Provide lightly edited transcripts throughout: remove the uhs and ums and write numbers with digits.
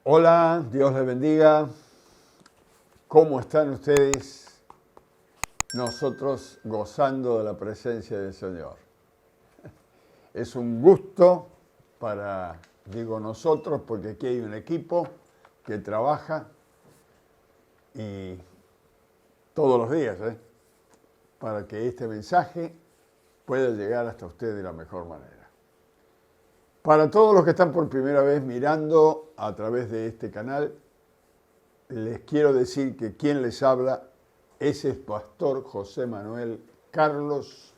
Hola, Dios les bendiga. ¿Cómo están ustedes? Nosotros gozando de la presencia del Señor. Es un gusto digo nosotros, porque aquí hay un equipo que trabaja y todos los días, para que este mensaje pueda llegar hasta usted de la mejor manera. Para todos los que están por primera vez mirando a través de este canal, les quiero decir que quien les habla es el pastor José Manuel Carlos,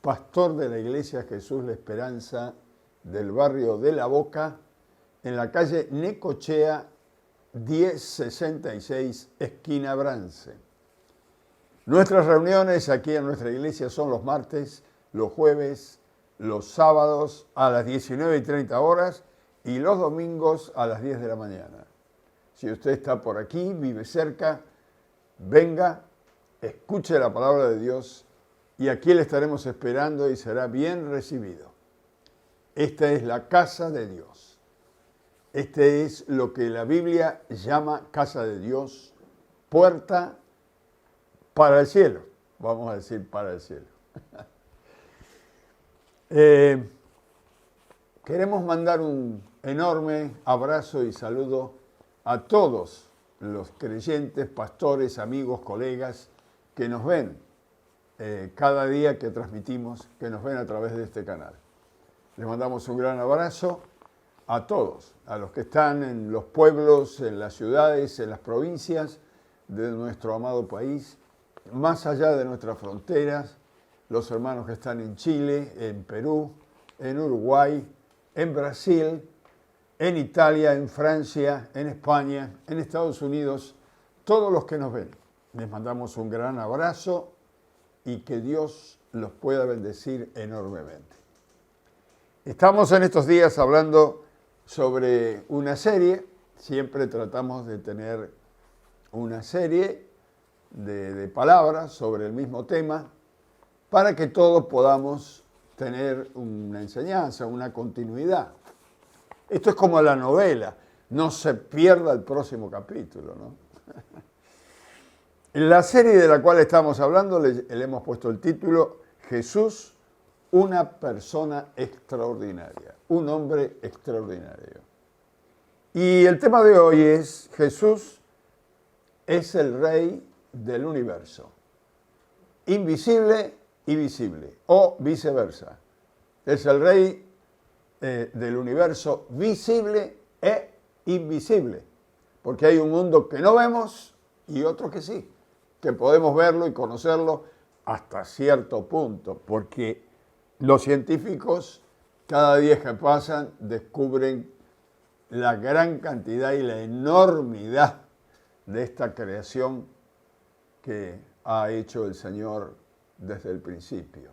pastor de la Iglesia Jesús la Esperanza del barrio de La Boca, en la calle Necochea 1066, esquina Brance. Nuestras reuniones aquí en nuestra iglesia son los martes, los jueves, los sábados a las 19:30 horas y los domingos a las 10 de la mañana. Si usted está por aquí, vive cerca, venga, escuche la palabra de Dios y aquí le estaremos esperando y será bien recibido. Esta es la casa de Dios. Este es lo que la Biblia llama casa de Dios, puerta para el cielo. Vamos a decir para el cielo. Queremos mandar un enorme abrazo y saludo a todos los creyentes, pastores, amigos, colegas que nos ven cada día que transmitimos, que nos ven a través de este canal. Les mandamos un gran abrazo a todos, a los que están en los pueblos, en las ciudades, en las provincias de nuestro amado país, más allá de nuestras fronteras, los hermanos que están en Chile, en Perú, en Uruguay, en Brasil, en Italia, en Francia, en España, en Estados Unidos, todos los que nos ven. Les mandamos un gran abrazo y que Dios los pueda bendecir enormemente. Estamos en estos días hablando sobre una serie, siempre tratamos de tener una serie de palabras sobre el mismo tema para que todos podamos tener una enseñanza, una continuidad. Esto es como la novela, no se pierda el próximo capítulo, ¿no? En la serie de la cual estamos hablando le hemos puesto el título Jesús, una persona extraordinaria, un hombre extraordinario. Y el tema de hoy es Jesús es el Rey del universo, invisible y visible, o viceversa. Es el Rey del universo visible e invisible, porque hay un mundo que no vemos y otro que sí, que podemos verlo y conocerlo hasta cierto punto, porque los científicos cada día que pasan descubren la gran cantidad y la enormidad de esta creación que ha hecho el Señor desde el principio.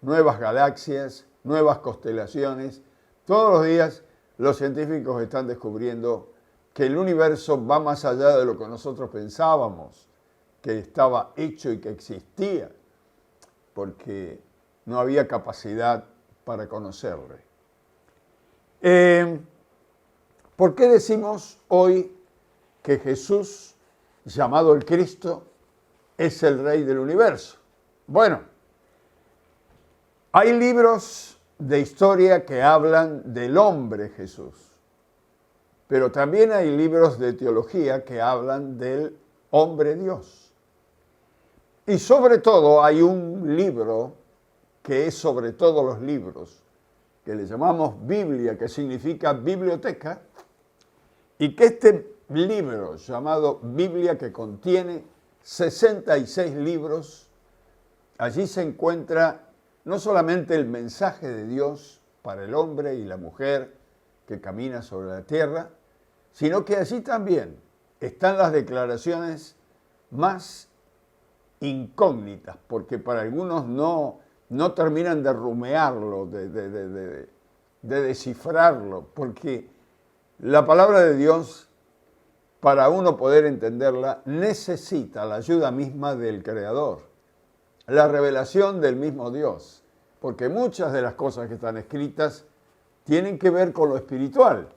Nuevas galaxias, nuevas constelaciones. Todos los días los científicos están descubriendo que el universo va más allá de lo que nosotros pensábamos, que estaba hecho y que existía, porque no había capacidad para conocerle. ¿Por qué decimos hoy que Jesús, llamado el Cristo, es el Rey del universo? Bueno, hay libros de historia que hablan del hombre Jesús, pero también hay libros de teología que hablan del hombre Dios. Y sobre todo hay un libro que es sobre todos los libros, que le llamamos Biblia, que significa biblioteca, y que este libro llamado Biblia, que contiene 66 libros, allí se encuentra no solamente el mensaje de Dios para el hombre y la mujer que camina sobre la tierra, sino que allí también están las declaraciones más incógnitas, porque para algunos no terminan de rumearlo, de descifrarlo, porque la palabra de Dios, para uno poder entenderla, necesita la ayuda misma del Creador, la revelación del mismo Dios, porque muchas de las cosas que están escritas tienen que ver con lo espiritual,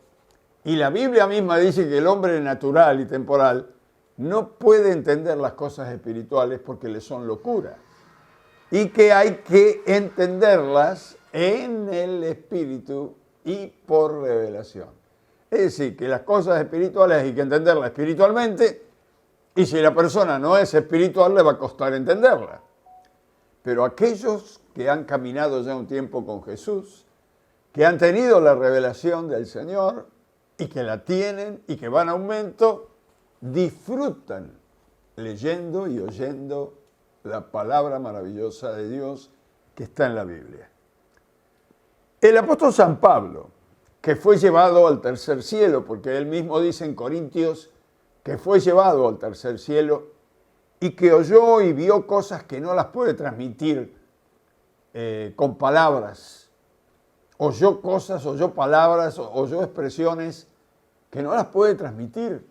Y la Biblia misma dice que el hombre natural y temporal no puede entender las cosas espirituales porque le son locura. Y que hay que entenderlas en el espíritu y por revelación. Es decir, que las cosas espirituales hay que entenderlas espiritualmente, y si la persona no es espiritual le va a costar entenderla. Pero aquellos que han caminado ya un tiempo con Jesús, que han tenido la revelación del Señor y que la tienen y que van a aumento, disfrutan leyendo y oyendo la palabra maravillosa de Dios que está en la Biblia. El apóstol San Pablo, que fue llevado al tercer cielo, porque él mismo dice en Corintios que fue llevado al tercer cielo y que oyó y vio cosas que no las puede transmitir con palabras. Oyó cosas, oyó palabras, oyó expresiones que no las puede transmitir,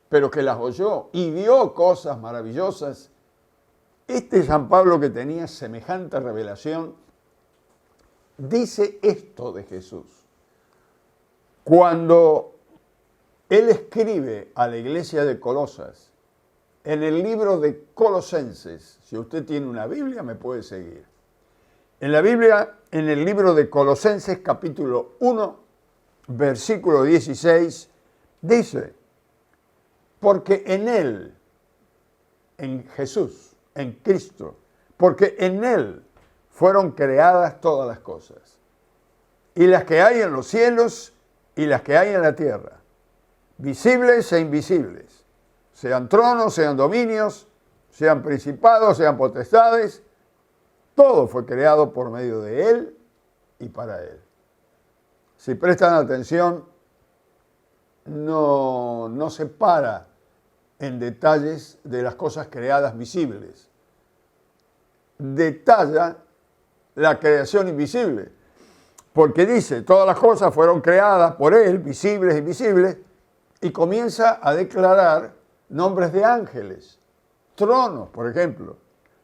pero que las oyó y vio cosas maravillosas. Este San Pablo, que tenía semejante revelación, dice esto de Jesús. Cuando él escribe a la iglesia de Colosas, en el libro de Colosenses, si usted tiene una Biblia me puede seguir. En la Biblia, en el libro de Colosenses capítulo 1, versículo 16, dice, porque en Él, en Jesús, en Cristo, porque en Él fueron creadas todas las cosas, y las que hay en los cielos y las que hay en la tierra, visibles e invisibles, sean tronos, sean dominios, sean principados, sean potestades, todo fue creado por medio de Él y para Él. Si prestan atención, no se para en detalles de las cosas creadas visibles. Detalla la creación invisible, porque dice, todas las cosas fueron creadas por Él, visibles e invisibles, y comienza a declarar nombres de ángeles. Tronos, por ejemplo,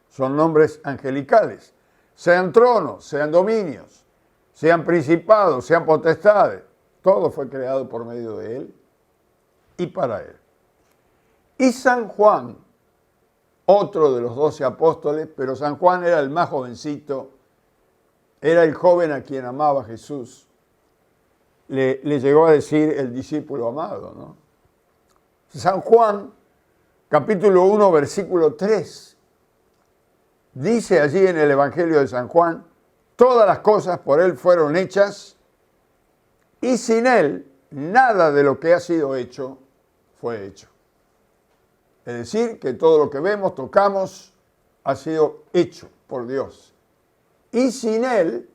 son nombres angelicales. Sean tronos, sean dominios, sean principados, sean potestades. Todo fue creado por medio de Él y para Él. Y San Juan, otro de los 12 apóstoles, pero San Juan era el más jovencito, era el joven a quien amaba Jesús. Le llegó a decir el discípulo amado, ¿no? San Juan, capítulo 1, versículo 3, dice allí en el Evangelio de San Juan, todas las cosas por Él fueron hechas, y sin Él nada de lo que ha sido hecho fue hecho. Es decir, que todo lo que vemos, tocamos, ha sido hecho por Dios. Y sin Él,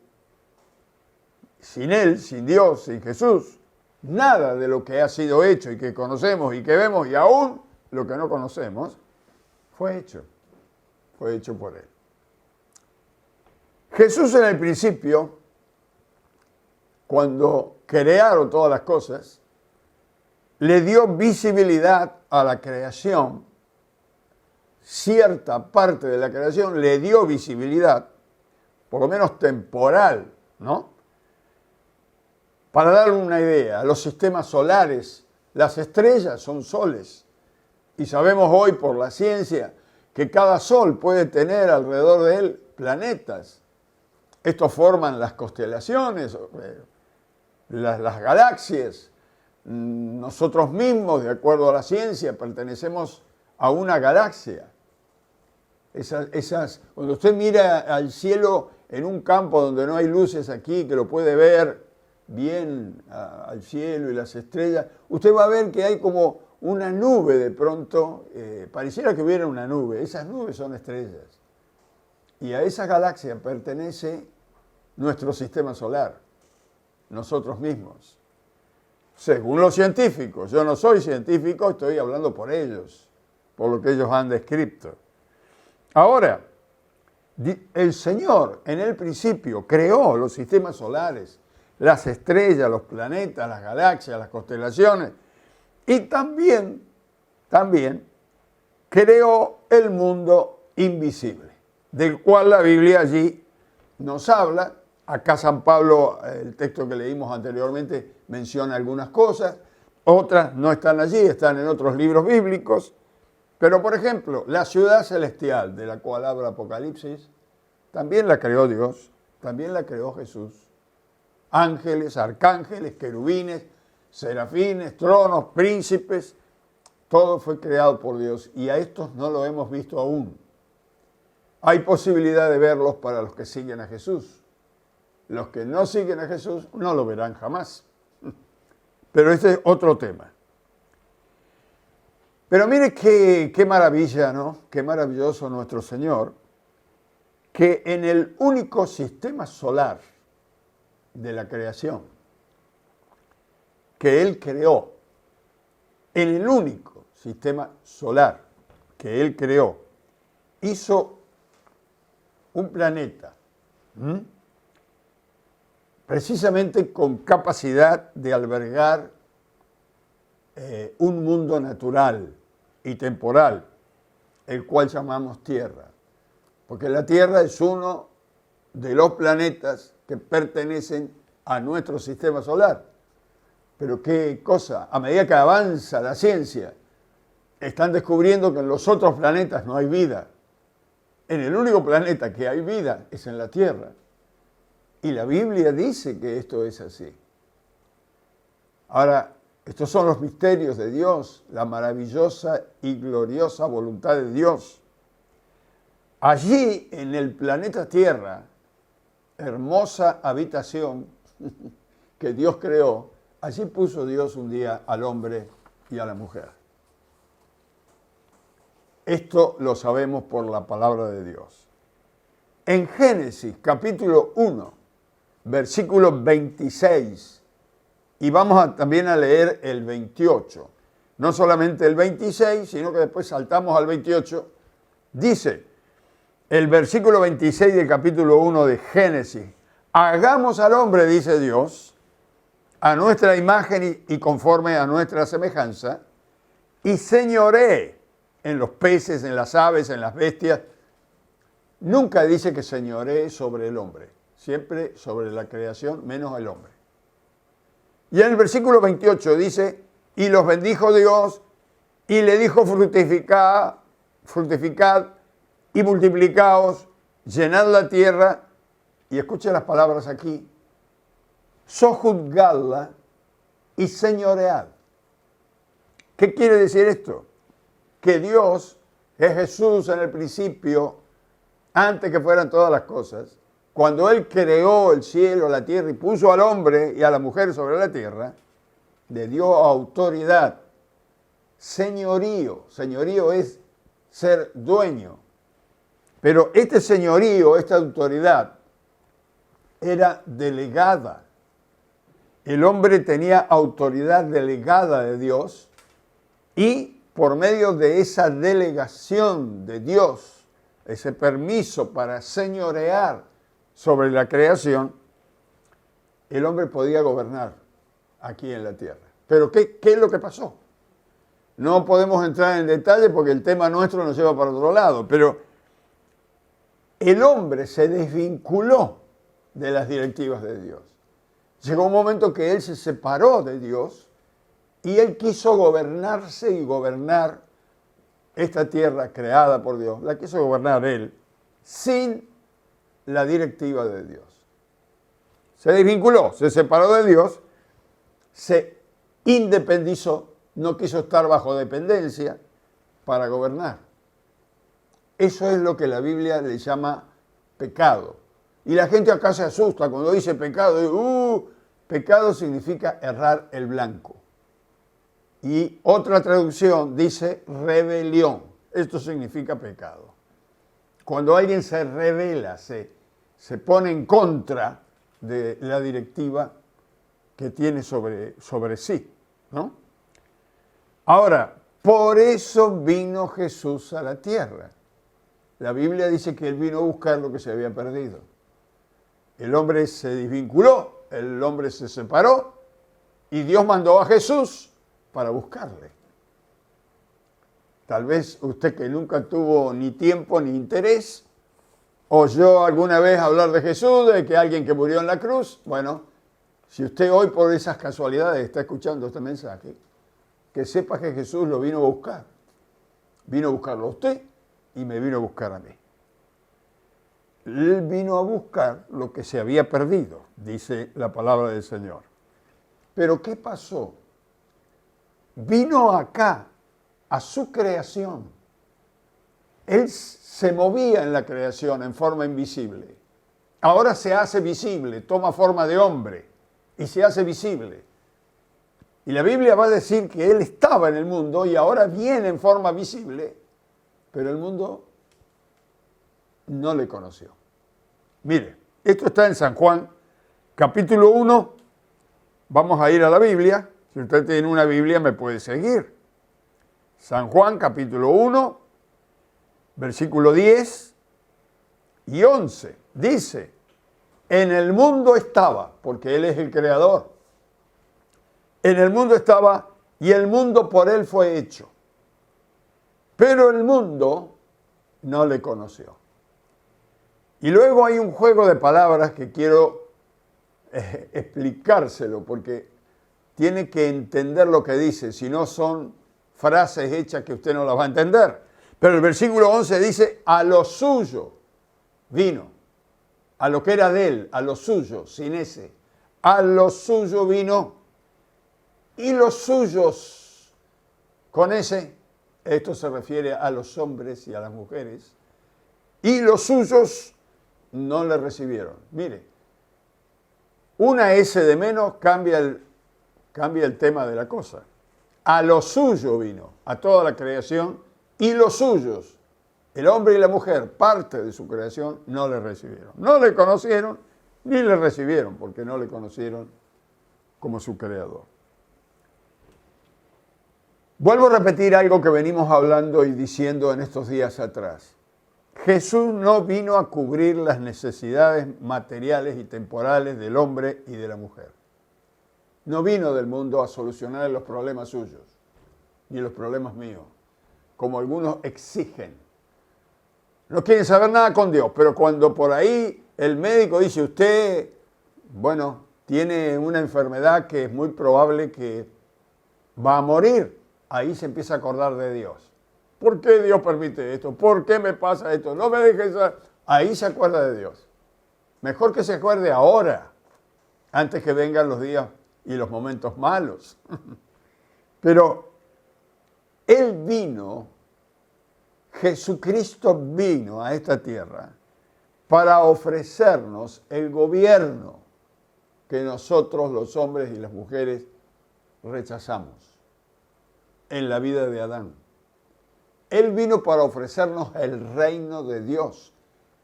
sin Dios, sin Jesús, nada de lo que ha sido hecho y que conocemos y que vemos y aún lo que no conocemos, fue hecho por Él. Jesús en el principio, cuando crearon todas las cosas, le dio visibilidad a la creación, cierta parte de la creación le dio visibilidad, por lo menos temporal, ¿no? Para darle una idea, los sistemas solares, las estrellas son soles, y sabemos hoy por la ciencia que cada sol puede tener alrededor de él planetas. Estos forman las constelaciones, las galaxias. Nosotros mismos, de acuerdo a la ciencia, pertenecemos a una galaxia. Cuando usted mira al cielo en un campo donde no hay luces aquí, que lo puede ver bien al cielo y las estrellas, usted va a ver que hay como una nube de pronto, pareciera que hubiera una nube. Esas nubes son estrellas. Y a esa galaxia pertenece nuestro sistema solar, nosotros mismos. Según los científicos, yo no soy científico, estoy hablando por ellos, por lo que ellos han descrito. Ahora, el Señor en el principio creó los sistemas solares, las estrellas, los planetas, las galaxias, las constelaciones, y también creó el mundo invisible, del cual la Biblia allí nos habla. Acá San Pablo, el texto que leímos anteriormente, menciona algunas cosas, otras no están allí, están en otros libros bíblicos. Pero, por ejemplo, la ciudad celestial de la cual habla Apocalipsis, también la creó Dios, también la creó Jesús. Ángeles, arcángeles, querubines, serafines, tronos, príncipes, todo fue creado por Dios y a estos no lo hemos visto aún. Hay posibilidad de verlos para los que siguen a Jesús. Los que no siguen a Jesús no lo verán jamás. Pero este es otro tema. Pero mire qué maravilla, ¿no? Qué maravilloso nuestro Señor, que en el único sistema solar de la creación que Él creó, en el único sistema solar que Él creó, hizo un planeta, precisamente con capacidad de albergar un mundo natural y temporal, el cual llamamos Tierra. Porque la Tierra es uno de los planetas que pertenecen a nuestro sistema solar. Pero qué cosa, a medida que avanza la ciencia, están descubriendo que en los otros planetas no hay vida. En el único planeta que hay vida es en la Tierra. Y la Biblia dice que esto es así. Ahora, estos son los misterios de Dios, la maravillosa y gloriosa voluntad de Dios. Allí, en el planeta Tierra, hermosa habitación que Dios creó, allí puso Dios un día al hombre y a la mujer. Esto lo sabemos por la palabra de Dios. En Génesis, capítulo 1, versículo 26, y vamos también a leer el 28. No solamente el 26, sino que después saltamos al 28. Dice el versículo 26 del capítulo 1 de Génesis: hagamos al hombre, dice Dios, a nuestra imagen y conforme a nuestra semejanza, y señoree en los peces, en las aves, en las bestias. Nunca dice que señoree sobre el hombre, siempre sobre la creación, menos el hombre. Y en el versículo 28 dice: y los bendijo Dios, y le dijo: fructificad y multiplicaos, llenad la tierra, y escuchen las palabras aquí, sojuzgadla y señoread. ¿Qué quiere decir esto? Que Dios, es Jesús en el principio, antes que fueran todas las cosas, cuando Él creó el cielo, la tierra y puso al hombre y a la mujer sobre la tierra, le dio autoridad, señorío. Señorío es ser dueño. Pero este señorío, esta autoridad, era delegada. El hombre tenía autoridad delegada de Dios y por medio de esa delegación de Dios, ese permiso para señorear sobre la creación, el hombre podía gobernar aquí en la tierra. Pero ¿qué es lo que pasó? No podemos entrar en detalle porque el tema nuestro nos lleva para otro lado, pero el hombre se desvinculó de las directivas de Dios. Llegó un momento que él se separó de Dios y él quiso gobernarse y gobernar esta tierra creada por Dios. La quiso gobernar él sin la directiva de Dios. Se desvinculó, se separó de Dios, se independizó, no quiso estar bajo dependencia para gobernar. Eso es lo que la Biblia le llama pecado. Y la gente acá se asusta cuando dice pecado. Pecado significa errar el blanco. Y otra traducción dice rebelión. Esto significa pecado. Cuando alguien se rebela, se pone en contra de la directiva que tiene sobre sí, ¿no? Ahora, por eso vino Jesús a la tierra. La Biblia dice que Él vino a buscar lo que se había perdido. El hombre se desvinculó, el hombre se separó y Dios mandó a Jesús para buscarle. Tal vez usted, que nunca tuvo ni tiempo ni interés, oyó alguna vez hablar de Jesús, de que alguien que murió en la cruz. Bueno, Si usted hoy por esas casualidades está escuchando este mensaje, que sepa que Jesús lo vino a buscar. Vino a buscarlo a usted y me vino a buscar a mí. Él vino a buscar lo que se había perdido, dice la palabra del Señor. Pero ¿qué pasó? Vino acá, a su creación. Él se movía en la creación en forma invisible. Ahora se hace visible, toma forma de hombre y se hace visible. Y la Biblia va a decir que Él estaba en el mundo y ahora viene en forma visible, pero el mundo no le conoció. Mire, esto está en San Juan, capítulo 1. Vamos a ir a la Biblia. Si usted tiene una Biblia, me puede seguir. San Juan, capítulo 1, versículo 10 y 11. Dice, en el mundo estaba, porque Él es el creador. En el mundo estaba y el mundo por Él fue hecho. Pero el mundo no le conoció. Y luego hay un juego de palabras que quiero explicárselo, porque tiene que entender lo que dice, si no son frases hechas que usted no las va a entender. Pero el versículo 11 dice, a lo suyo vino, a lo que era de Él, a lo suyo, sin ese, a lo suyo vino, y los suyos, con ese, esto se refiere a los hombres y a las mujeres, y los suyos no le recibieron. Mire, una S de menos cambia el tema de la cosa. A lo suyo vino, a toda la creación, y los suyos, el hombre y la mujer, parte de su creación, no le recibieron. No le conocieron, ni le recibieron, porque no le conocieron como su creador. Vuelvo a repetir algo que venimos hablando y diciendo en estos días atrás. Jesús no vino a cubrir las necesidades materiales y temporales del hombre y de la mujer. No vino del mundo a solucionar los problemas suyos, ni los problemas míos, como algunos exigen. No quieren saber nada con Dios, pero cuando por ahí el médico dice, usted, bueno, tiene una enfermedad que es muy probable que va a morir, ahí se empieza a acordar de Dios. ¿Por qué Dios permite esto? ¿Por qué me pasa esto? No me dejes... Ahí se acuerda de Dios. Mejor que se acuerde ahora, antes que vengan los días y los momentos malos. Pero Él vino, Jesucristo vino a esta tierra para ofrecernos el gobierno que nosotros, los hombres y las mujeres, rechazamos en la vida de Adán. Él vino para ofrecernos el reino de Dios.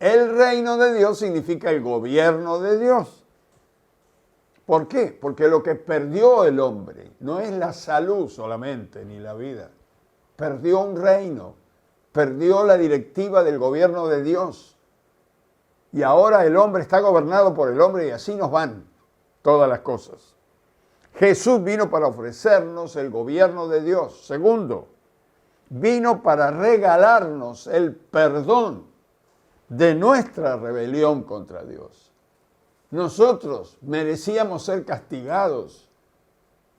El reino de Dios significa el gobierno de Dios. ¿Por qué? Porque lo que perdió el hombre no es la salud solamente, ni la vida. Perdió un reino, perdió la directiva del gobierno de Dios. Y ahora el hombre está gobernado por el hombre y así nos van todas las cosas. Jesús vino para ofrecernos el gobierno de Dios. Segundo, vino para regalarnos el perdón de nuestra rebelión contra Dios. Nosotros merecíamos ser castigados,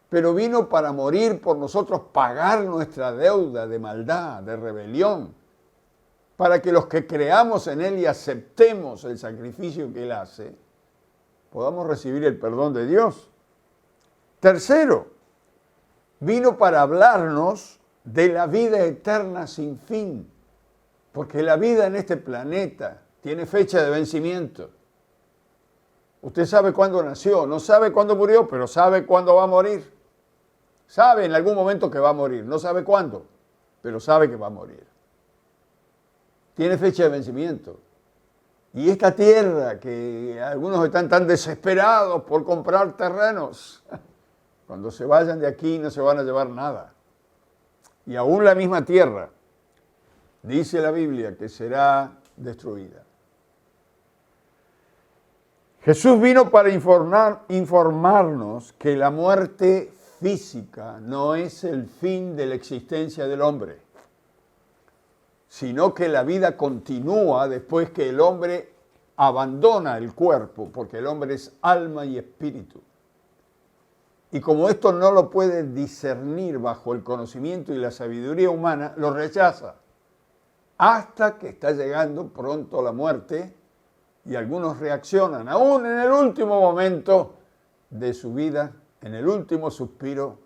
pero vino para morir por nosotros, pagar nuestra deuda de maldad, de rebelión, para que los que creamos en Él y aceptemos el sacrificio que Él hace, podamos recibir el perdón de Dios. Tercero, vino para hablarnos de la vida eterna sin fin, porque la vida en este planeta tiene fecha de vencimiento. Usted sabe cuándo nació, no sabe cuándo murió, pero sabe cuándo va a morir. Sabe en algún momento que va a morir, no sabe cuándo, pero sabe que va a morir. Tiene fecha de vencimiento. Y esta tierra, que algunos están tan desesperados por comprar terrenos, cuando se vayan de aquí no se van a llevar nada. Y aún la misma tierra, dice la Biblia, que será destruida. Jesús vino para informarnos que la muerte física no es el fin de la existencia del hombre, sino que la vida continúa después que el hombre abandona el cuerpo, porque el hombre es alma y espíritu. Y como esto no lo puede discernir bajo el conocimiento y la sabiduría humana, lo rechaza. Hasta que está llegando pronto la muerte y algunos reaccionan, aún en el último momento de su vida, en el último suspiro,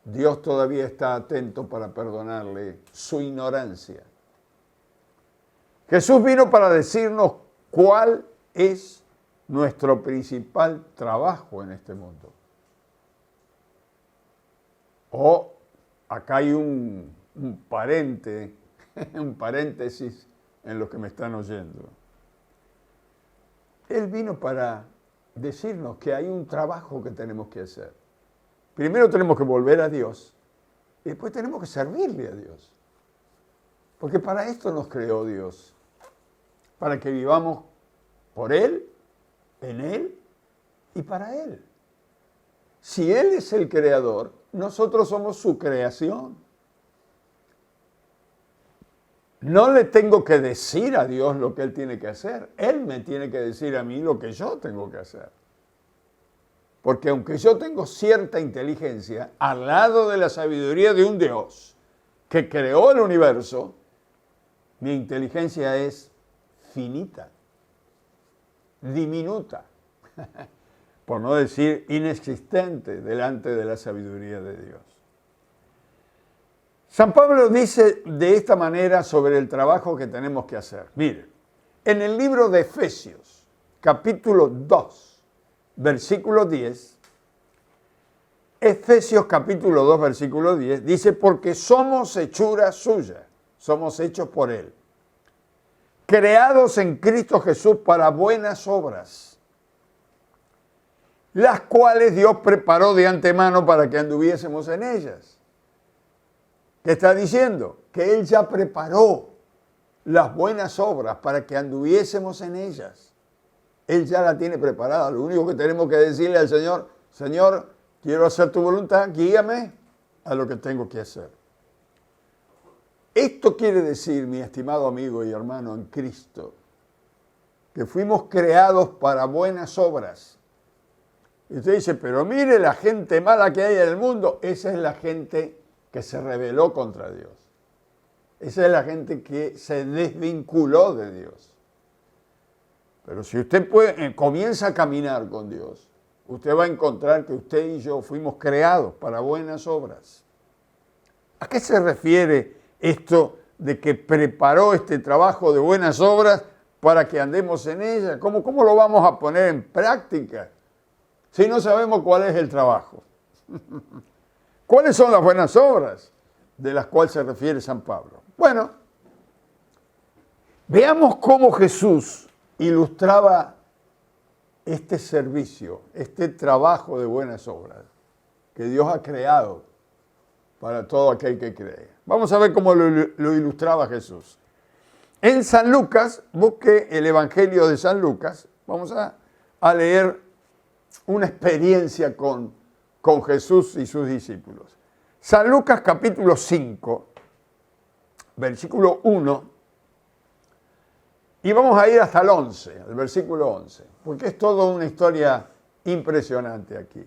Dios todavía está atento para perdonarle su ignorancia. Jesús vino para decirnos cuál es nuestro principal trabajo en este mundo. Acá hay un paréntesis en lo que me están oyendo. Él vino para decirnos que hay un trabajo que tenemos que hacer. Primero tenemos que volver a Dios y después tenemos que servirle a Dios. Porque para esto nos creó Dios, para que vivamos por Él, en Él y para Él. Si Él es el creador, nosotros somos su creación. No le tengo que decir a Dios lo que Él tiene que hacer. Él me tiene que decir a mí lo que yo tengo que hacer. Porque aunque yo tengo cierta inteligencia, al lado de la sabiduría de un Dios que creó el universo, mi inteligencia es finita, diminuta, por no decir inexistente delante de la sabiduría de Dios. San Pablo dice de esta manera sobre el trabajo que tenemos que hacer. Mire, en el libro de Efesios, capítulo 2, versículo 10, Efesios capítulo 2, versículo 10, dice, porque somos hechura suya, somos hechos por Él, creados en Cristo Jesús para buenas obras, las cuales Dios preparó de antemano para que anduviésemos en ellas. ¿Qué está diciendo? Que Él ya preparó las buenas obras para que anduviésemos en ellas. Él ya la tiene preparada. Lo único que tenemos que decirle al Señor, Señor, quiero hacer tu voluntad, guíame a lo que tengo que hacer. Esto quiere decir, mi estimado amigo y hermano en Cristo, que fuimos creados para buenas obras. Y usted dice, pero mire la gente mala que hay en el mundo. Esa es la gente que se rebeló contra Dios. Esa es la gente que se desvinculó de Dios. Pero si usted comienza a caminar con Dios, usted va a encontrar que usted y yo fuimos creados para buenas obras. ¿A qué se refiere esto de que preparó este trabajo de buenas obras para que andemos en ellas? ¿Cómo lo vamos a poner en práctica si no sabemos cuál es el trabajo? ¿Cuáles son las buenas obras de las cuales se refiere San Pablo? Bueno, veamos cómo Jesús ilustraba este servicio, este trabajo de buenas obras que Dios ha creado para todo aquel que cree. Vamos a ver cómo lo ilustraba Jesús. En San Lucas, busque el Evangelio de San Lucas, vamos a leer una experiencia con Jesús y sus discípulos. San Lucas capítulo 5, versículo 1, y vamos a ir hasta el 11, el versículo 11, porque es toda una historia impresionante aquí.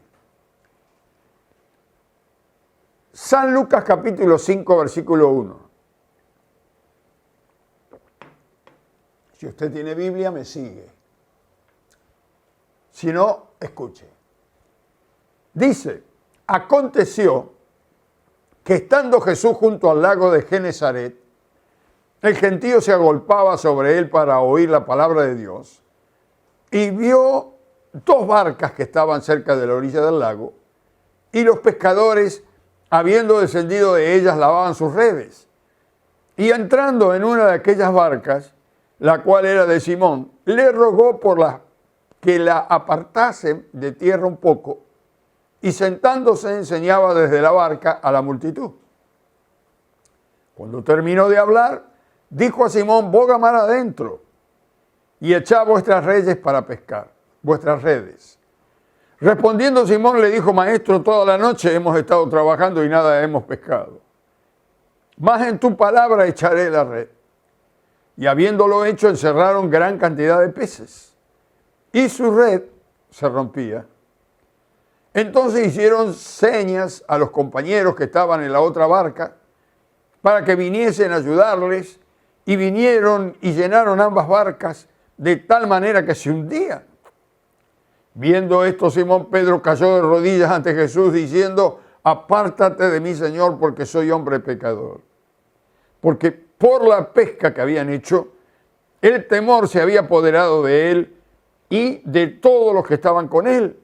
San Lucas capítulo 5, versículo 1. Si usted tiene Biblia, me sigue. Si no, escuche. Dice, aconteció que estando Jesús junto al lago de Genesaret, el gentío se agolpaba sobre él para oír la palabra de Dios, y vio dos barcas que estaban cerca de la orilla del lago, y los pescadores, habiendo descendido de ellas, lavaban sus redes. Y entrando en una de aquellas barcas, la cual era de Simón, le rogó que la apartase de tierra un poco, y sentándose enseñaba desde la barca a la multitud. Cuando terminó de hablar, dijo a Simón, boga mar adentro, y echad vuestras redes para pescar, vuestras redes. Respondiendo Simón le dijo, maestro, toda la noche hemos estado trabajando y nada hemos pescado. Mas en tu palabra echaré la red. Y habiéndolo hecho, encerraron gran cantidad de peces. Y su red se rompía. Entonces hicieron señas a los compañeros que estaban en la otra barca para que viniesen a ayudarles, y vinieron y llenaron ambas barcas de tal manera que se hundían. Viendo esto, Simón Pedro cayó de rodillas ante Jesús diciendo: apártate de mí, Señor, porque soy hombre pecador. Porque por la pesca que habían hecho, el temor se había apoderado de él y de todos los que estaban con él,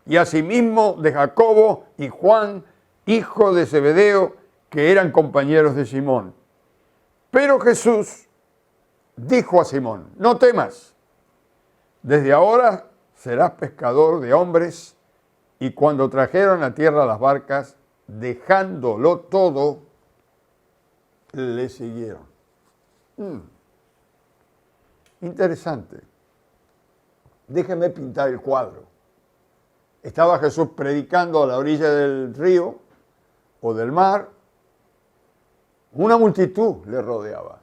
y asimismo de Jacobo y Juan, hijo de Zebedeo, que eran compañeros de Simón. Pero Jesús dijo a Simón: no temas, desde ahora serás pescador de hombres. Y cuando trajeron a tierra las barcas, dejándolo todo, le siguieron. Interesante. Déjenme pintar el cuadro. Estaba Jesús predicando a la orilla del río o del mar. Una multitud le rodeaba.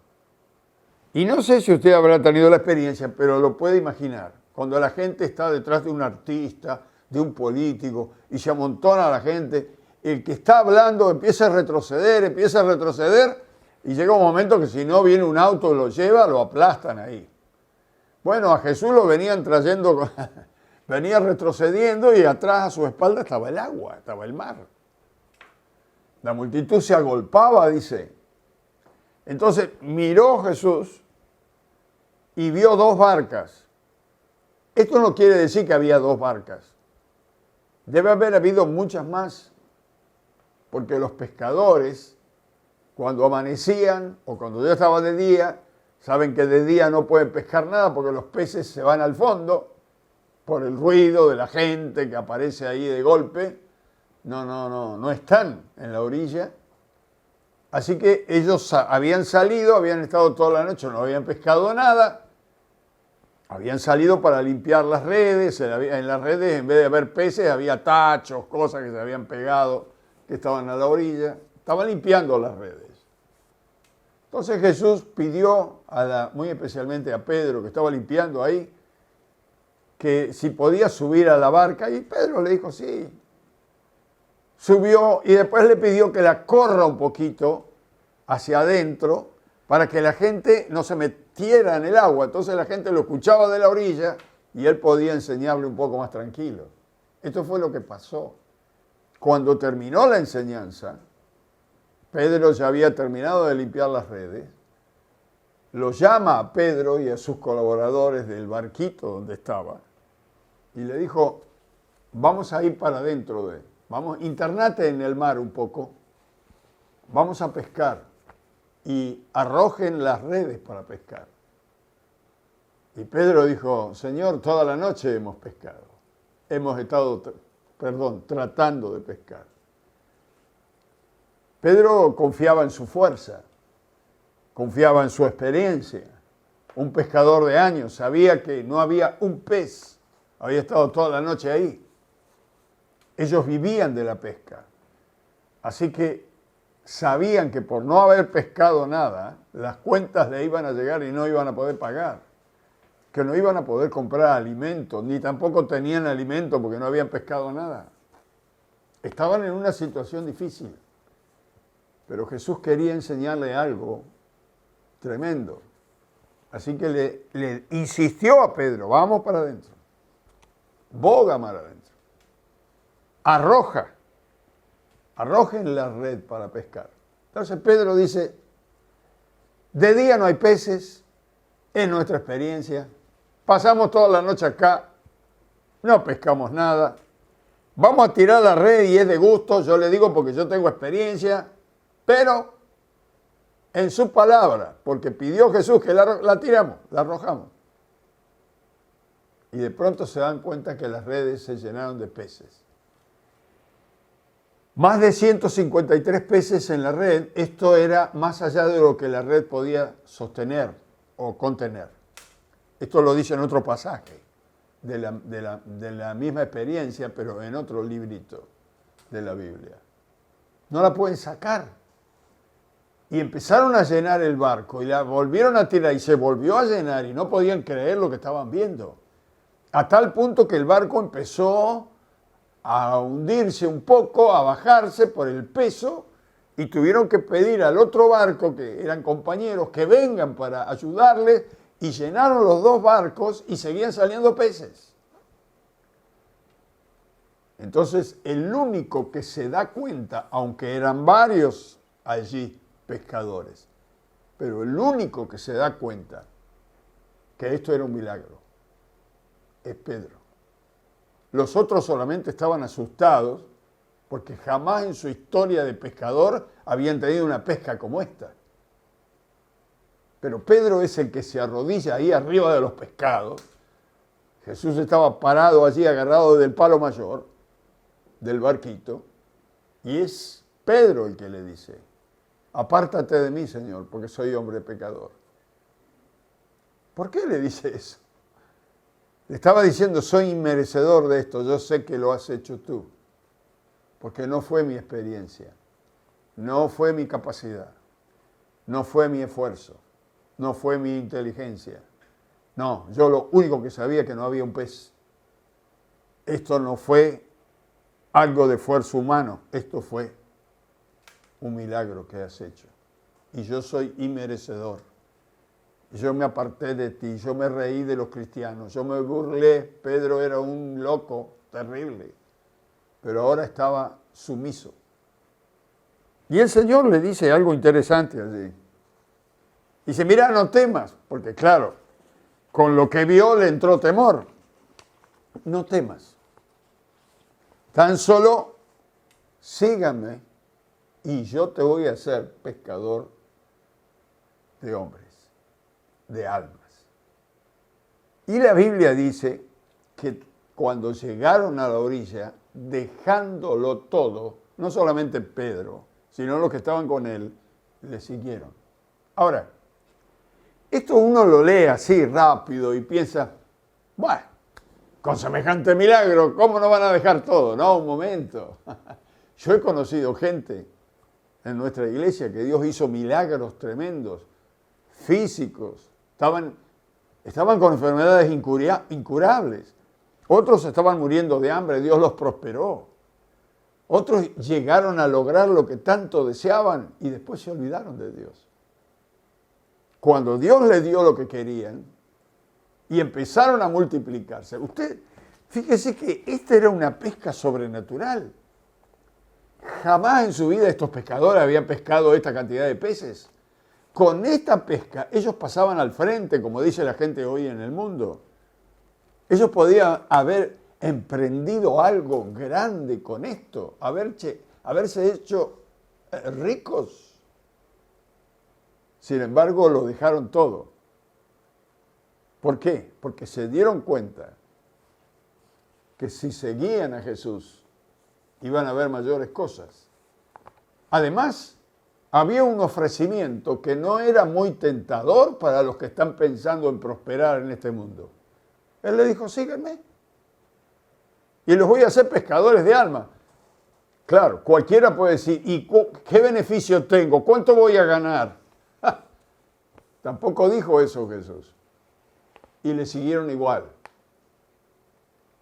Y no sé si usted habrá tenido la experiencia, pero lo puede imaginar. Cuando la gente está detrás de un artista, de un político, y se amontona la gente, el que está hablando empieza a retroceder, y llega un momento que si no viene un auto y lo lleva, lo aplastan ahí. Bueno, a Jesús lo venían trayendo, venía retrocediendo, y atrás a su espalda estaba el agua, estaba el mar. La multitud se agolpaba, dice. Entonces miró Jesús y vio dos barcas. Esto no quiere decir que había dos barcas. Debe haber habido muchas más, porque los pescadores, cuando amanecían o cuando ya estaba de día, saben que de día no pueden pescar nada porque los peces se van al fondo por el ruido de la gente que aparece ahí de golpe. No están en la orilla. Así que ellos habían salido, habían estado toda la noche, no habían pescado nada. Habían salido para limpiar las redes. En las redes, en vez de haber peces, había tachos, cosas que se habían pegado, que estaban a la orilla. Estaban limpiando las redes. Entonces Jesús pidió, muy especialmente a Pedro, que estaba limpiando ahí, que si podía subir a la barca, y Pedro le dijo sí. Subió y después le pidió que la corra un poquito hacia adentro para que la gente no se metiera en el agua. Entonces la gente lo escuchaba de la orilla y él podía enseñarle un poco más tranquilo. Esto fue lo que pasó. Cuando terminó la enseñanza, Pedro ya había terminado de limpiar las redes, lo llama a Pedro y a sus colaboradores del barquito donde estaba y le dijo: vamos a ir para adentro vamos, internate en el mar un poco, vamos a pescar y arrojen las redes para pescar. Y Pedro dijo: Señor, toda la noche hemos pescado, hemos estado, tratando de pescar. Pedro confiaba en su fuerza, confiaba en su experiencia. Un pescador de años sabía que no había un pez, había estado toda la noche ahí. Ellos vivían de la pesca, así que sabían que por no haber pescado nada, las cuentas le iban a llegar y no iban a poder pagar, que no iban a poder comprar alimentos, ni tampoco tenían alimento porque no habían pescado nada. Estaban en una situación difícil, pero Jesús quería enseñarle algo tremendo. Así que le insistió a Pedro: vamos para adentro, boga mar adentro. Arrojen la red para pescar. Entonces Pedro dice: de día no hay peces, es nuestra experiencia, pasamos toda la noche acá, no pescamos nada, vamos a tirar la red y es de gusto, yo le digo porque yo tengo experiencia, pero en su palabra, porque pidió Jesús que la tiramos, la arrojamos. Y de pronto se dan cuenta que las redes se llenaron de peces. Más de 153 peces en la red. Esto era más allá de lo que la red podía sostener o contener. Esto lo dice en otro pasaje de la misma experiencia, pero en otro librito de la Biblia. No la pueden sacar. Y empezaron a llenar el barco y la volvieron a tirar y se volvió a llenar y no podían creer lo que estaban viendo. A tal punto que el barco empezó a hundirse un poco, a bajarse por el peso, y tuvieron que pedir al otro barco, que eran compañeros, que vengan para ayudarles, y llenaron los dos barcos y seguían saliendo peces. Entonces, el único que se da cuenta, aunque eran varios allí pescadores, pero el único que se da cuenta que esto era un milagro es Pedro. Los otros solamente estaban asustados porque jamás en su historia de pescador habían tenido una pesca como esta. Pero Pedro es el que se arrodilla ahí arriba de los pescados. Jesús estaba parado allí agarrado del palo mayor del barquito, y es Pedro el que le dice: apártate de mí, Señor, porque soy hombre pecador. ¿Por qué le dice eso? Le estaba diciendo: soy inmerecedor de esto, yo sé que lo has hecho tú, porque no fue mi experiencia, no fue mi capacidad, no fue mi esfuerzo, no fue mi inteligencia. No, yo lo único que sabía es que no había un pez. Esto no fue algo de esfuerzo humano, esto fue un milagro que has hecho. Y yo soy inmerecedor. Yo me aparté de ti, yo me reí de los cristianos, yo me burlé. Pedro era un loco terrible, pero ahora estaba sumiso. Y el Señor le dice algo interesante allí. Dice: mira, no temas, porque claro, con lo que vio le entró temor. No temas. Tan solo sígame y yo te voy a hacer pescador de hombres, de almas. Y la Biblia dice que cuando llegaron a la orilla, dejándolo todo, no solamente Pedro, sino los que estaban con él, le siguieron. Ahora, esto uno lo lee así rápido y piensa: bueno, con semejante milagro, ¿cómo no van a dejar todo? No, un momento. Yo he conocido gente en nuestra iglesia que Dios hizo milagros tremendos, físicos. Estaban con enfermedades incurables. Otros estaban muriendo de hambre, Dios los prosperó. Otros llegaron a lograr lo que tanto deseaban y después se olvidaron de Dios. Cuando Dios les dio lo que querían, y empezaron a multiplicarse. Usted, fíjese que esta era una pesca sobrenatural. Jamás en su vida estos pescadores habían pescado esta cantidad de peces. Con esta pesca, ellos pasaban al frente, como dice la gente hoy en el mundo. Ellos podían haber emprendido algo grande con esto, haberse hecho ricos. Sin embargo, lo dejaron todo. ¿Por qué? Porque se dieron cuenta que si seguían a Jesús iban a ver mayores cosas. Además, había un ofrecimiento que no era muy tentador para los que están pensando en prosperar en este mundo. Él le dijo: sígueme y los voy a hacer pescadores de almas. Claro, cualquiera puede decir: ¿y qué beneficio tengo? ¿Cuánto voy a ganar? Tampoco dijo eso Jesús. Y le siguieron igual.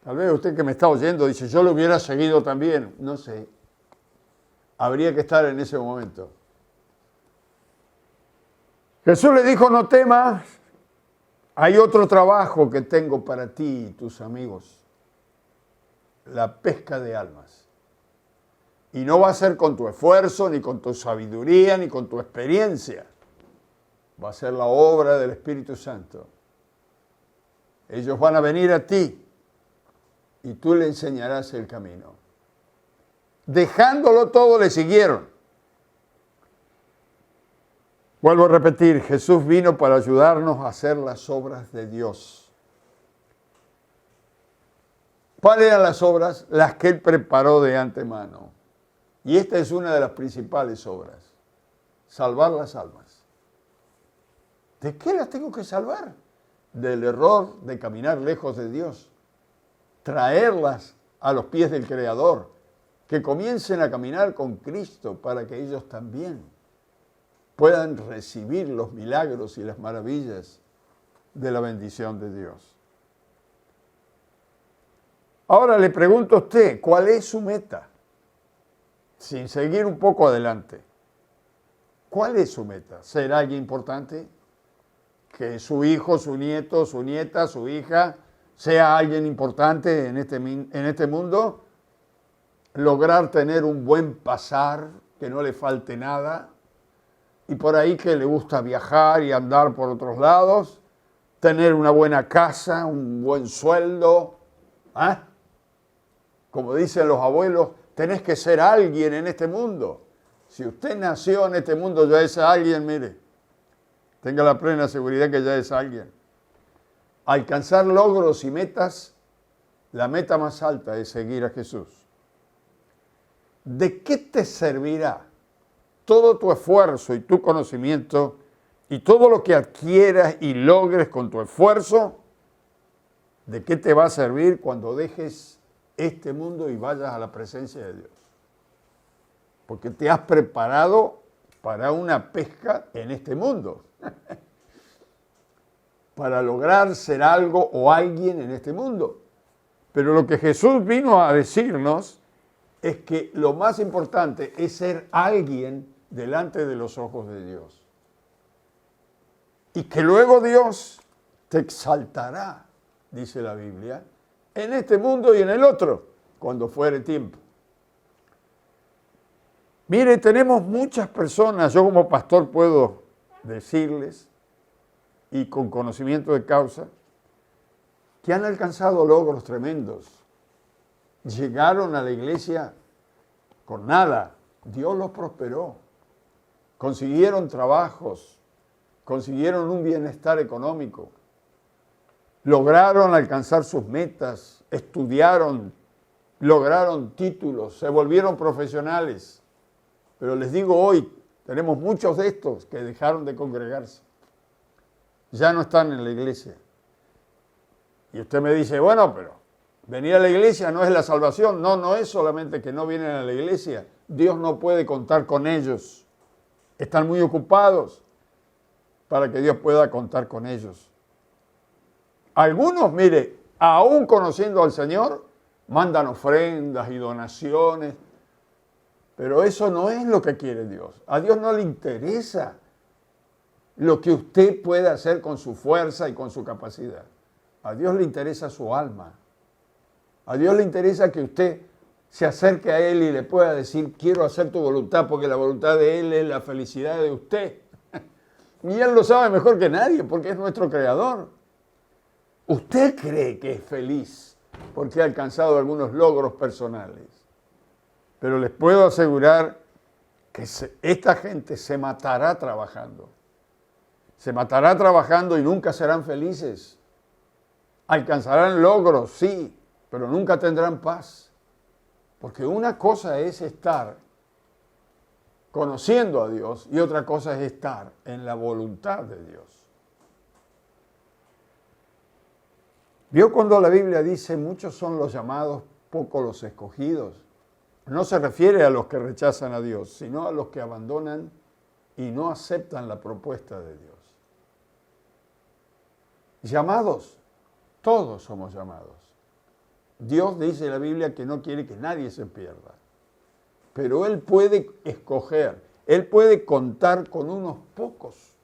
Tal vez usted que me está oyendo dice: yo lo hubiera seguido también. No sé. Habría que estar en ese momento. Jesús le dijo: no temas, hay otro trabajo que tengo para ti y tus amigos. La pesca de almas. Y no va a ser con tu esfuerzo, ni con tu sabiduría, ni con tu experiencia. Va a ser la obra del Espíritu Santo. Ellos van a venir a ti y tú le enseñarás el camino. Dejándolo todo, le siguieron. Vuelvo a repetir, Jesús vino para ayudarnos a hacer las obras de Dios. ¿Cuáles eran las obras? Las que Él preparó de antemano. Y esta es una de las principales obras. Salvar las almas. ¿De qué las tengo que salvar? Del error de caminar lejos de Dios. Traerlas a los pies del Creador. Que comiencen a caminar con Cristo para que ellos también puedan recibir los milagros y las maravillas de la bendición de Dios. Ahora le pregunto a usted, ¿cuál es su meta? Sin seguir un poco adelante. ¿Cuál es su meta? ¿Ser alguien importante? ¿Que su hijo, su nieto, su nieta, su hija sea alguien importante en este mundo? ¿Lograr tener un buen pasar, que no le falte nada? Y por ahí que le gusta viajar y andar por otros lados, tener una buena casa, un buen sueldo. ¿Ah? Como dicen los abuelos, tenés que ser alguien en este mundo. Si usted nació en este mundo, ya es alguien, mire. Tenga la plena seguridad que ya es alguien. Alcanzar logros y metas, la meta más alta es seguir a Jesús. ¿De qué te servirá todo tu esfuerzo y tu conocimiento y todo lo que adquieras y logres con tu esfuerzo? ¿De qué te va a servir cuando dejes este mundo y vayas a la presencia de Dios? Porque te has preparado para una pesca en este mundo, para lograr ser algo o alguien en este mundo. Pero lo que Jesús vino a decirnos es que lo más importante es ser alguien delante de los ojos de Dios. Y que luego Dios te exaltará, dice la Biblia, en este mundo y en el otro, cuando fuere tiempo. Mire, tenemos muchas personas, yo como pastor puedo decirles, y con conocimiento de causa, que han alcanzado logros tremendos. Llegaron a la iglesia con nada, Dios los prosperó. Consiguieron trabajos, consiguieron un bienestar económico, lograron alcanzar sus metas, estudiaron, lograron títulos, se volvieron profesionales. Pero les digo hoy, tenemos muchos de estos que dejaron de congregarse. Ya no están en la iglesia. Y usted me dice, bueno, pero venir a la iglesia no es la salvación. No, no es solamente que no vienen a la iglesia. Dios no puede contar con ellos. Están muy ocupados para que Dios pueda contar con ellos. Algunos, mire, aún conociendo al Señor, mandan ofrendas y donaciones. Pero eso no es lo que quiere Dios. A Dios no le interesa lo que usted puede hacer con su fuerza y con su capacidad. A Dios le interesa su alma. A Dios le interesa que usted se acerque a Él y le pueda decir, quiero hacer tu voluntad, porque la voluntad de Él es la felicidad de usted. Y Él lo sabe mejor que nadie, porque es nuestro creador. Usted cree que es feliz porque ha alcanzado algunos logros personales. Pero les puedo asegurar que esta gente se matará trabajando. Se matará trabajando y nunca serán felices. Alcanzarán logros, sí, pero nunca tendrán paz. Porque una cosa es estar conociendo a Dios y otra cosa es estar en la voluntad de Dios. ¿Vio cuando la Biblia dice muchos son los llamados, pocos los escogidos? No se refiere a los que rechazan a Dios, sino a los que abandonan y no aceptan la propuesta de Dios. Llamados, todos somos llamados. Dios dice en la Biblia que no quiere que nadie se pierda, pero Él puede escoger, Él puede contar con unos pocos.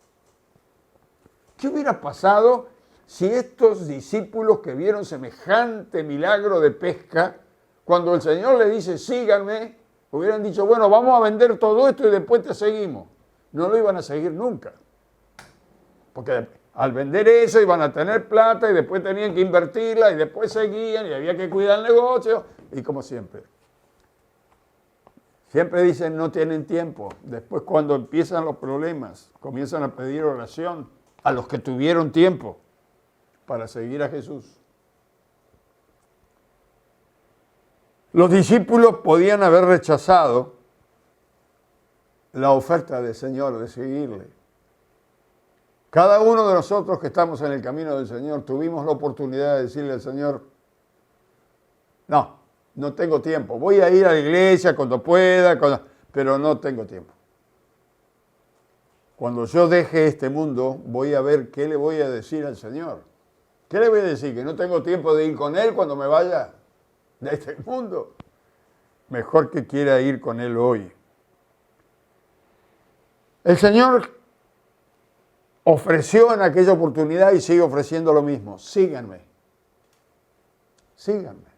¿Qué hubiera pasado si estos discípulos que vieron semejante milagro de pesca, cuando el Señor le dice, síganme, hubieran dicho, bueno, vamos a vender todo esto y después te seguimos? No lo iban a seguir nunca. Porque al vender eso iban a tener plata y después tenían que invertirla y después seguían y había que cuidar el negocio. Y como siempre. Siempre dicen no tienen tiempo. Después cuando empiezan los problemas, comienzan a pedir oración a los que tuvieron tiempo para seguir a Jesús. Los discípulos podían haber rechazado la oferta del Señor de seguirle. Cada uno de nosotros que estamos en el camino del Señor tuvimos la oportunidad de decirle al Señor, no tengo tiempo, voy a ir a la iglesia cuando pueda, pero no tengo tiempo. Cuando yo deje este mundo, voy a ver qué le voy a decir al Señor. ¿Qué le voy a decir? ¿Que no tengo tiempo de ir con Él cuando me vaya? de este mundo, mejor que quiera ir con Él hoy. El Señor ofreció en aquella oportunidad y sigue ofreciendo lo mismo. Síganme. Síganme.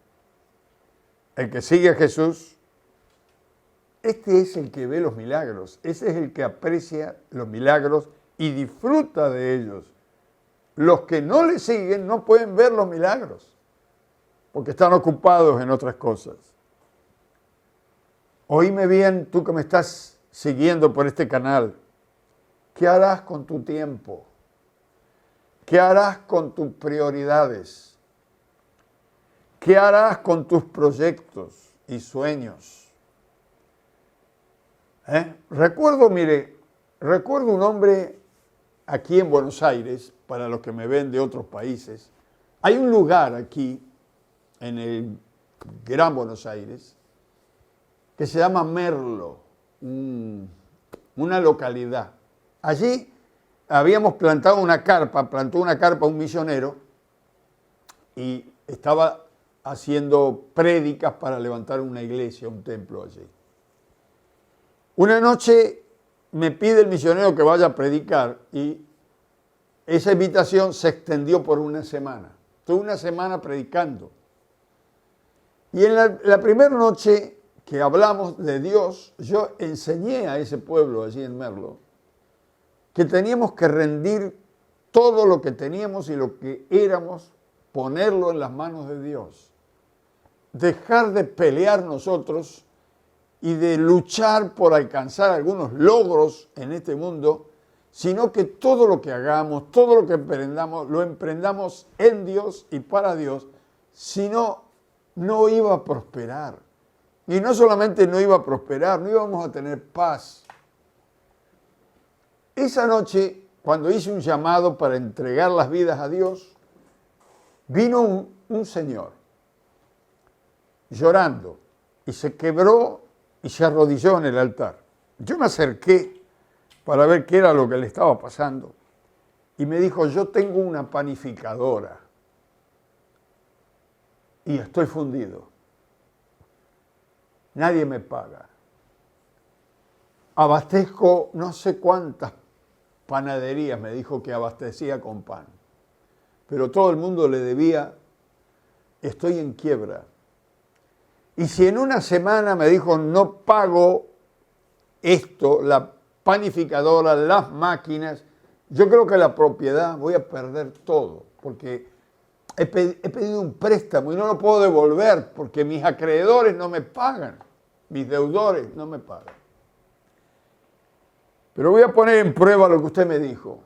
El que sigue a Jesús, este es el que ve los milagros. Ese es el que aprecia los milagros y disfruta de ellos. Los que no le siguen no pueden ver los milagros, porque están ocupados en otras cosas. Oíme bien, tú que me estás siguiendo por este canal, ¿qué harás con tu tiempo? ¿Qué harás con tus prioridades? ¿Qué harás con tus proyectos y sueños? Recuerdo un hombre aquí en Buenos Aires, para los que me ven de otros países. Hay un lugar aquí, en el Gran Buenos Aires, que se llama Merlo, una localidad. Allí habíamos plantado una carpa, plantó una carpa un misionero y estaba haciendo prédicas para levantar una iglesia, un templo allí. Una noche me pide el misionero que vaya a predicar y esa invitación se extendió por una semana. Estuve una semana predicando. Y en la primera noche que hablamos de Dios, yo enseñé a ese pueblo allí en Merlo que teníamos que rendir todo lo que teníamos y lo que éramos, ponerlo en las manos de Dios. Dejar de pelear nosotros y de luchar por alcanzar algunos logros en este mundo, sino que todo lo que hagamos, todo lo que emprendamos, lo emprendamos en Dios y para Dios, si no, no iba a prosperar. Y no solamente no iba a prosperar, no íbamos a tener paz. Esa noche, cuando hice un llamado para entregar las vidas a Dios, vino un señor llorando y se quebró y se arrodilló en el altar. Yo me acerqué para ver qué era lo que le estaba pasando y me dijo, yo tengo una panificadora y estoy fundido. Nadie me paga. Abastezco no sé cuántas panaderías, me dijo que abastecía con pan, pero todo el mundo le debía, estoy en quiebra. Y si en una semana me dijo, no pago esto, la panificadora, las máquinas, yo creo que la propiedad voy a perder todo, porque he pedido un préstamo y no lo puedo devolver porque mis acreedores no me pagan, mis deudores no me pagan. Pero voy a poner en prueba lo que usted me dijo.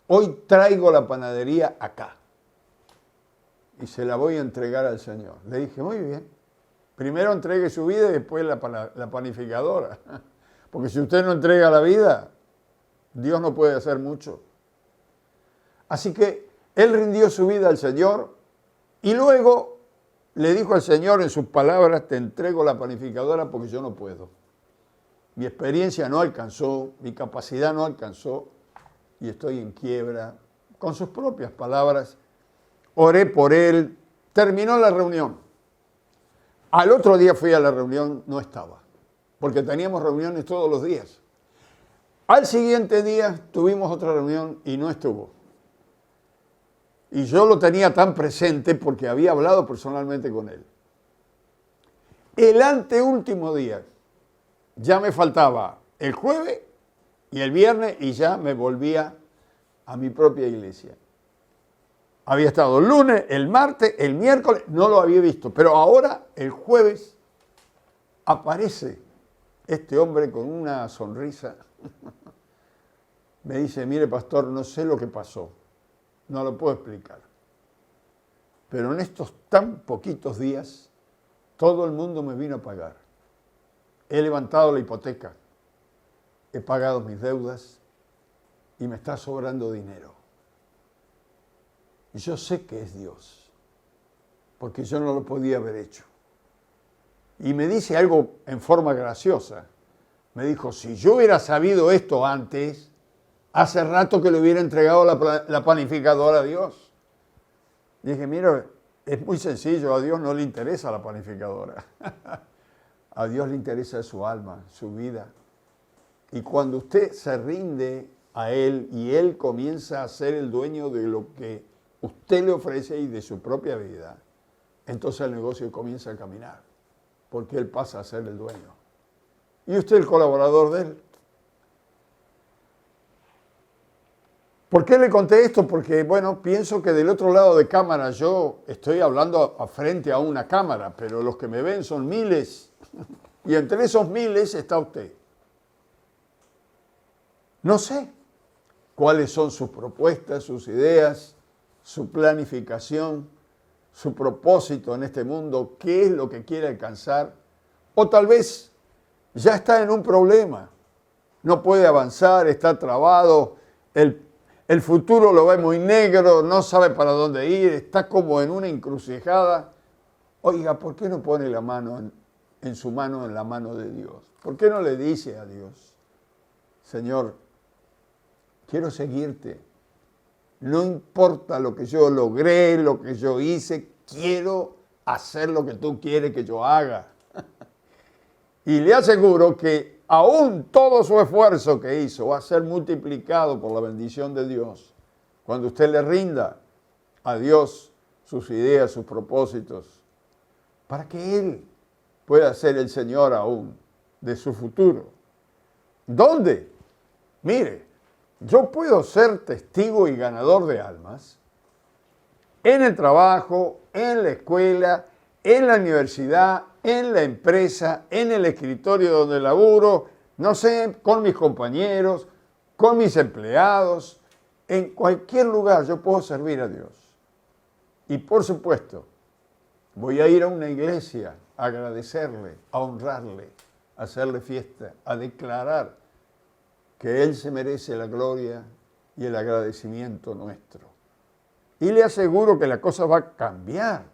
Hoy traigo la panadería acá y se la voy a entregar al Señor. Le dije, muy bien, primero entregue su vida y después la panificadora. Porque si usted no entrega la vida, Dios no puede hacer mucho. Así que él rindió su vida al Señor y luego le dijo al Señor en sus palabras, te entrego la panificadora porque yo no puedo. Mi experiencia no alcanzó, mi capacidad no alcanzó y estoy en quiebra. Con sus propias palabras, oré por él, terminó la reunión. Al otro día fui a la reunión, no estaba, porque teníamos reuniones todos los días. Al siguiente día tuvimos otra reunión y no estuvo. Y yo lo tenía tan presente porque había hablado personalmente con él. El anteúltimo día, ya me faltaba el jueves y el viernes y ya me volvía a mi propia iglesia. Había estado el lunes, el martes, el miércoles, no lo había visto. Pero ahora, el jueves, aparece este hombre con una sonrisa. Me dice, mire pastor, no sé lo que pasó, no lo puedo explicar. Pero en estos tan poquitos días, todo el mundo me vino a pagar. He levantado la hipoteca, he pagado mis deudas y me está sobrando dinero. Y yo sé que es Dios, porque yo no lo podía haber hecho. Y me dice algo en forma graciosa. Me dijo, si yo hubiera sabido esto antes, hace rato que le hubiera entregado la panificadora a Dios. Dije, mira, Es muy sencillo, a Dios no le interesa la panificadora. A Dios le interesa su alma, su vida. Y cuando usted se rinde a Él y Él comienza a ser el dueño de lo que usted le ofrece y de su propia vida, entonces el negocio comienza a caminar, porque Él pasa a ser el dueño. Y usted el colaborador de Él. ¿Por qué le conté esto? Porque, bueno, pienso que del otro lado de cámara yo estoy hablando frente a una cámara, pero los que me ven son miles, y entre esos miles está usted. No sé cuáles son sus propuestas, sus ideas, su planificación, su propósito en este mundo, qué es lo que quiere alcanzar, o tal vez ya está en un problema, no puede avanzar, está trabado, el futuro lo ve muy negro, no sabe para dónde ir, está como en una encrucijada. Oiga, ¿por qué no pone la mano en su mano en la mano de Dios? ¿Por qué no le dice a Dios, Señor, quiero seguirte? No importa lo que yo logré, lo que yo hice, quiero hacer lo que tú quieres que yo haga. Y le aseguro que aún todo su esfuerzo que hizo va a ser multiplicado por la bendición de Dios cuando usted le rinda a Dios sus ideas, sus propósitos, para que Él pueda ser el Señor aún de su futuro. ¿Dónde? Mire, yo puedo ser testigo y ganador de almas en el trabajo, en la escuela, en la universidad, en la empresa, en el escritorio donde laburo, no sé, con mis compañeros, con mis empleados, en cualquier lugar yo puedo servir a Dios. Y por supuesto, voy a ir a una iglesia a agradecerle, a honrarle, a hacerle fiesta, a declarar que Él se merece la gloria y el agradecimiento nuestro. Y le aseguro que la cosa va a cambiar.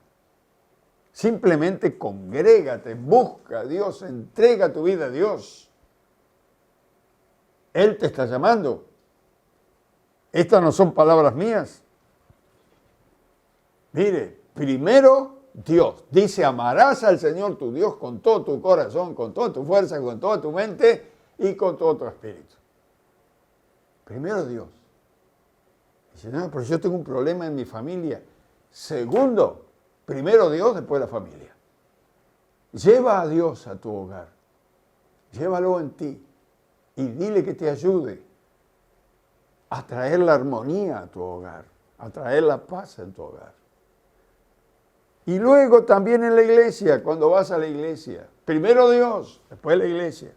Simplemente congrégate, busca a Dios, entrega tu vida a Dios. Él te está llamando. Estas no son palabras mías. Mire, primero Dios. Dice, amarás al Señor tu Dios con todo tu corazón, con toda tu fuerza, con toda tu mente y con todo tu espíritu. Primero Dios. Dice, no, pero yo tengo un problema en mi familia. Segundo, primero Dios, después la familia. Lleva a Dios a tu hogar. Llévalo en ti y dile que te ayude a traer la armonía a tu hogar, a traer la paz en tu hogar. Y luego también en la iglesia, cuando vas a la iglesia. Primero Dios, después la iglesia.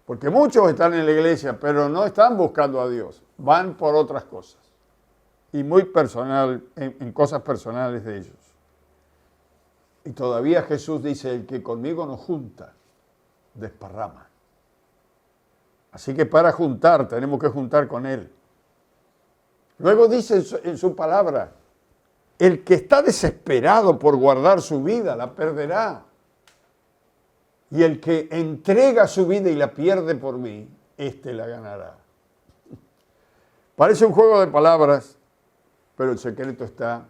Porque muchos están en la iglesia, pero no están buscando a Dios. Van por otras cosas. Y muy personal, en cosas personales de ellos. Y todavía Jesús dice, el que conmigo no junta, desparrama. Así que para juntar, tenemos que juntar con Él. Luego dice en su palabra, el que está desesperado por guardar su vida, la perderá. Y el que entrega su vida y la pierde por mí, éste la ganará. Parece un juego de palabras, pero el secreto está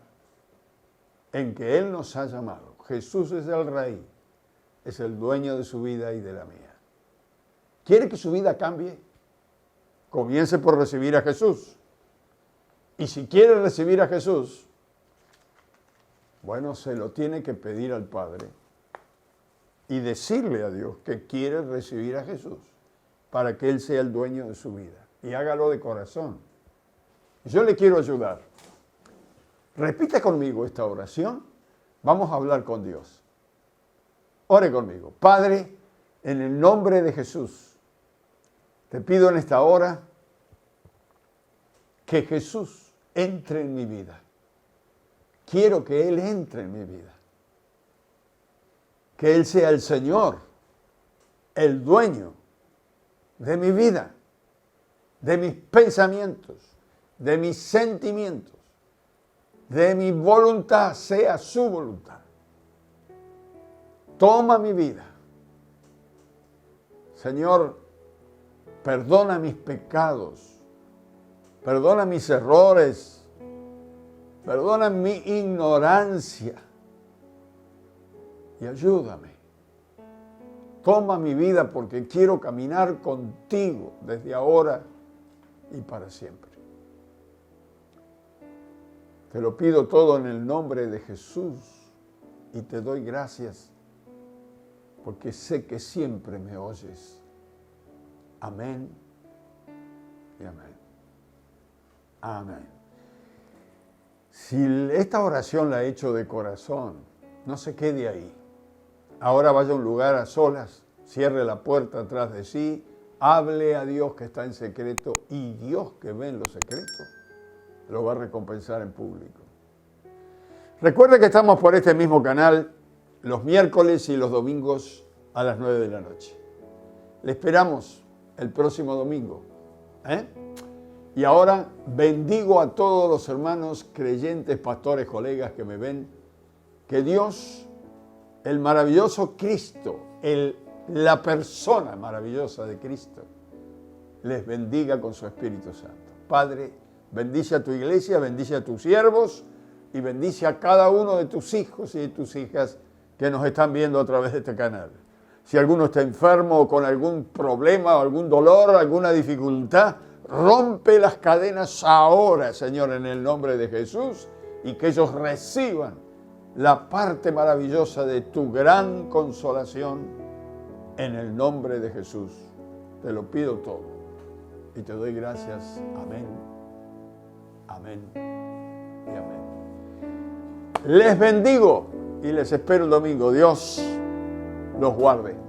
en que Él nos ha llamado. Jesús es el Rey, es el dueño de su vida y de la mía. ¿Quiere que su vida cambie? Comience por recibir a Jesús. Y si quiere recibir a Jesús, bueno, se lo tiene que pedir al Padre y decirle a Dios que quiere recibir a Jesús para que Él sea el dueño de su vida. Y hágalo de corazón. Yo le quiero ayudar. Repita conmigo esta oración. Vamos a hablar con Dios. Ore conmigo. Padre, en el nombre de Jesús, te pido en esta hora que Jesús entre en mi vida. Quiero que Él entre en mi vida. Que Él sea el Señor, el dueño de mi vida, de mis pensamientos, de mis sentimientos, de mi voluntad, sea su voluntad. Toma mi vida. Señor, perdona mis pecados, perdona mis errores, Perdona mi ignorancia y ayúdame. Toma mi vida porque quiero caminar contigo desde ahora y para siempre. Te lo pido todo en el nombre de Jesús y te doy gracias porque sé que siempre me oyes. Amén y amén. Amén. Si esta oración la he hecho de corazón, no se quede ahí. Ahora vaya a un lugar a solas, cierre la puerta atrás de sí, hable a Dios que está en secreto y Dios que ve en lo secreto lo va a recompensar en público. Recuerde que estamos por este mismo canal los miércoles y los domingos a las 9 de la noche. Le esperamos el próximo domingo. Y ahora bendigo a todos los hermanos creyentes, pastores, colegas que me ven, que Dios, el maravilloso Cristo, la persona maravillosa de Cristo, les bendiga con su Espíritu Santo. Padre, bendice a tu iglesia, bendice a tus siervos y bendice a cada uno de tus hijos y de tus hijas que nos están viendo a través de este canal. Si alguno está enfermo o con algún problema, o algún dolor, alguna dificultad, rompe las cadenas ahora, Señor, en el nombre de Jesús, y que ellos reciban la parte maravillosa de tu gran consolación en el nombre de Jesús. Te lo pido todo y te doy gracias. Amén, amén y amén. Les bendigo y les espero el domingo. Dios los guarde.